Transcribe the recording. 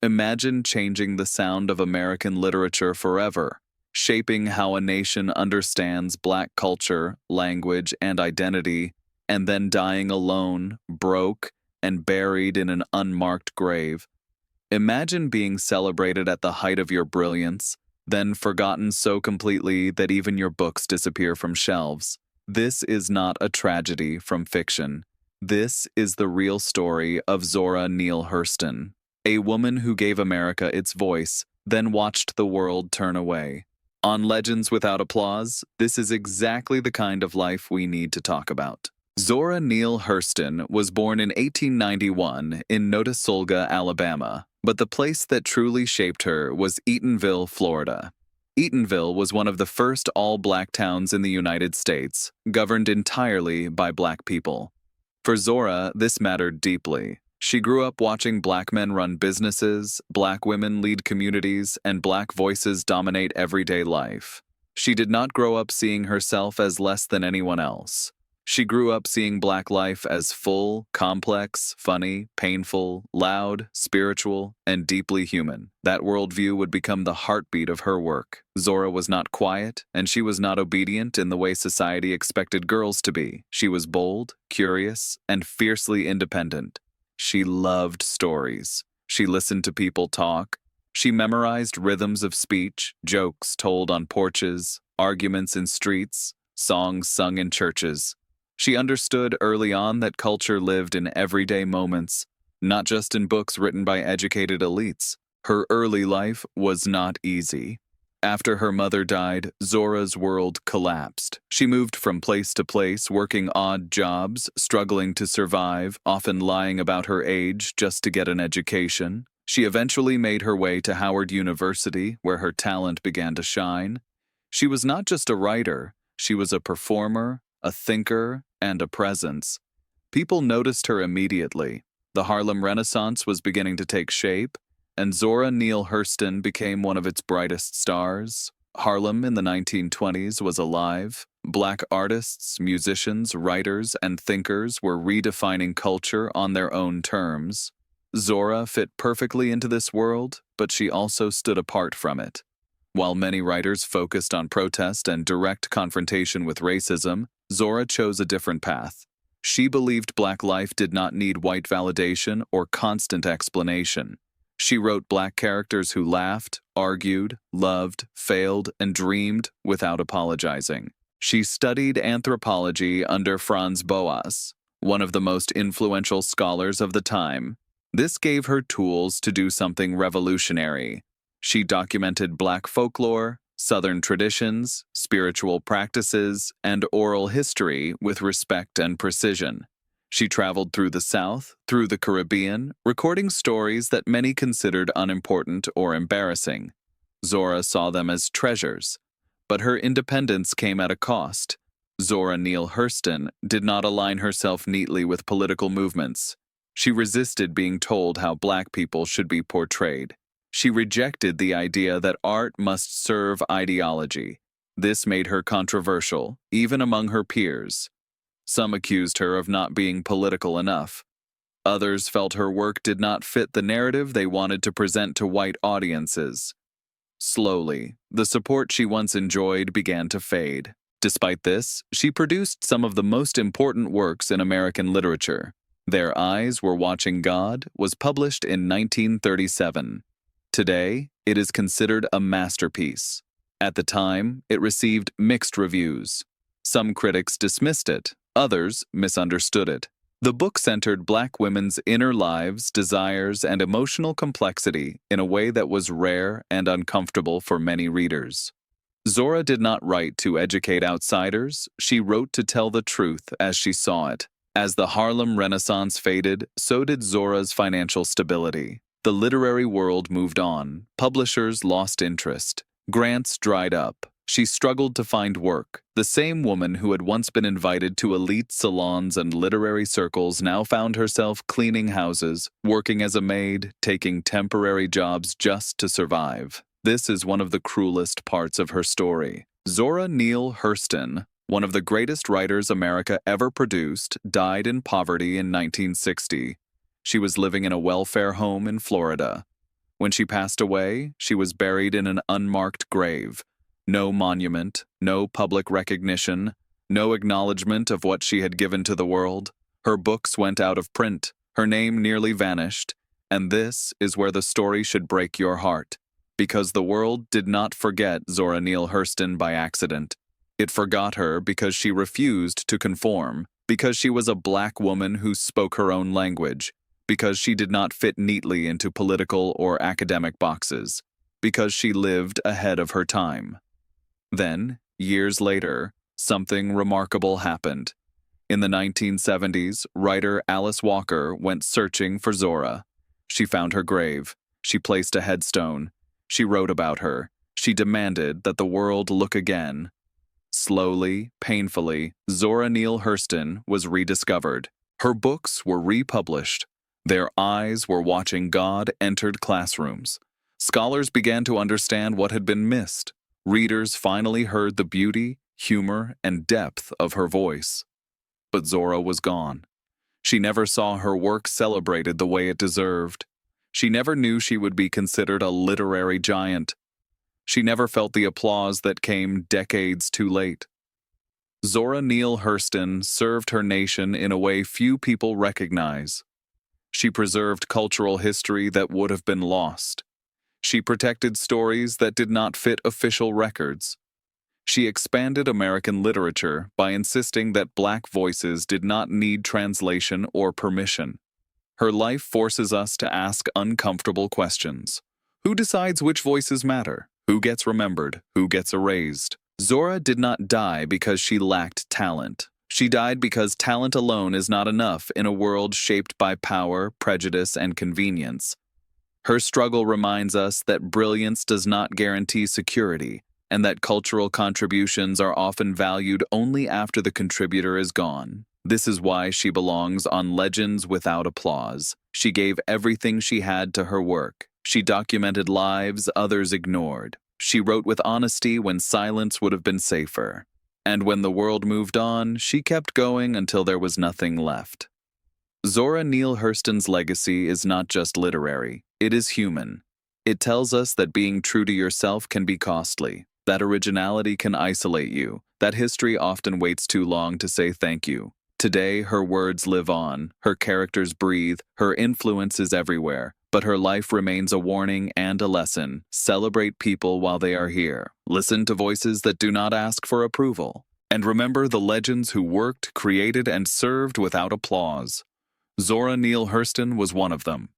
Imagine changing the sound of American literature forever, shaping how a nation understands Black culture, language, and identity, and then dying alone, broke, and buried in an unmarked grave. Imagine being celebrated at the height of your brilliance, then forgotten so completely that even your books disappear from shelves. This is not a tragedy from fiction. This is the real story of Zora Neale Hurston, a woman who gave America its voice, then watched the world turn away. On Legends Without Applause, this is exactly the kind of life we need to talk about. Zora Neale Hurston was born in 1891 in Notasulga, Alabama, but the place that truly shaped her was Eatonville, Florida. Eatonville was one of the first all-Black towns in the United States, governed entirely by Black people. For Zora, this mattered deeply. She grew up watching Black men run businesses, Black women lead communities, and Black voices dominate everyday life. She did not grow up seeing herself as less than anyone else. She grew up seeing Black life as full, complex, funny, painful, loud, spiritual, and deeply human. That worldview would become the heartbeat of her work. Zora was not quiet, and she was not obedient in the way society expected girls to be. She was bold, curious, and fiercely independent. She loved stories. She listened to people talk. She memorized rhythms of speech, jokes told on porches, arguments in streets, songs sung in churches. She understood early on that culture lived in everyday moments, not just in books written by educated elites. Her early life was not easy. After her mother died, Zora's world collapsed. She moved from place to place, working odd jobs, struggling to survive, often lying about her age just to get an education. She eventually made her way to Howard University, where her talent began to shine. She was not just a writer, she was a performer, a thinker, and a presence. People noticed her immediately. The Harlem Renaissance was beginning to take shape, and Zora Neale Hurston became one of its brightest stars. Harlem in the 1920s was alive. Black artists, musicians, writers, and thinkers were redefining culture on their own terms. Zora fit perfectly into this world, but she also stood apart from it. While many writers focused on protest and direct confrontation with racism, Zora chose a different path. She believed Black life did not need white validation or constant explanation. She wrote Black characters who laughed, argued, loved, failed, and dreamed without apologizing. She studied anthropology under Franz Boas, one of the most influential scholars of the time. This gave her tools to do something revolutionary. She documented Black folklore, Southern traditions, spiritual practices, and oral history with respect and precision. She traveled through the South, through the Caribbean, recording stories that many considered unimportant or embarrassing. Zora saw them as treasures, but her independence came at a cost. Zora Neale Hurston did not align herself neatly with political movements. She resisted being told how Black people should be portrayed. She rejected the idea that art must serve ideology. This made her controversial, even among her peers. Some accused her of not being political enough. Others felt her work did not fit the narrative they wanted to present to white audiences. Slowly, the support she once enjoyed began to fade. Despite this, she produced some of the most important works in American literature. Their Eyes Were Watching God was published in 1937. Today, it is considered a masterpiece. At the time, it received mixed reviews. Some critics dismissed it, others misunderstood it. The book centered Black women's inner lives, desires, and emotional complexity in a way that was rare and uncomfortable for many readers. Zora did not write to educate outsiders, she wrote to tell the truth as she saw it. As the Harlem Renaissance faded, so did Zora's financial stability. The literary world moved on. Publishers lost interest. Grants dried up. She struggled to find work. The same woman who had once been invited to elite salons and literary circles now found herself cleaning houses, working as a maid, taking temporary jobs just to survive. This is one of the cruelest parts of her story. Zora Neale Hurston, one of the greatest writers America ever produced, died in poverty in 1960. She was living in a welfare home in Florida. When she passed away, she was buried in an unmarked grave. No monument, no public recognition, no acknowledgement of what she had given to the world. Her books went out of print, her name nearly vanished, and this is where the story should break your heart, because the world did not forget Zora Neale Hurston by accident. It forgot her because she refused to conform, because she was a black woman who spoke her own language, because she did not fit neatly into political or academic boxes, because she lived ahead of her time. Then, years later, something remarkable happened. In the 1970s, writer Alice Walker went searching for Zora. She found her grave. She placed a headstone. She wrote about her. She demanded that the world look again. Slowly, painfully, Zora Neale Hurston was rediscovered. Her books were republished. Their eyes were watching God entered classrooms. Scholars began to understand what had been missed. Readers finally heard the beauty, humor, and depth of her voice. But Zora was gone. She never saw her work celebrated the way it deserved. She never knew she would be considered a literary giant. She never felt the applause that came decades too late. Zora Neale Hurston served her nation in a way few people recognize. She preserved cultural history that would have been lost. She protected stories that did not fit official records. She expanded American literature by insisting that Black voices did not need translation or permission. Her life forces us to ask uncomfortable questions. Who decides which voices matter? Who gets remembered? Who gets erased? Zora did not die because she lacked talent. She died because talent alone is not enough in a world shaped by power, prejudice, and convenience. Her struggle reminds us that brilliance does not guarantee security, and that cultural contributions are often valued only after the contributor is gone. This is why she belongs on Legends Without Applause. She gave everything she had to her work. She documented lives others ignored. She wrote with honesty when silence would have been safer. And when the world moved on, she kept going until there was nothing left. Zora Neale Hurston's legacy is not just literary, it is human. It tells us that being true to yourself can be costly, that originality can isolate you, that history often waits too long to say thank you. Today, her words live on, her characters breathe, her influence is everywhere, but her life remains a warning and a lesson. Celebrate people while they are here. Listen to voices that do not ask for approval. And remember the legends who worked, created, and served without applause. Zora Neale Hurston was one of them.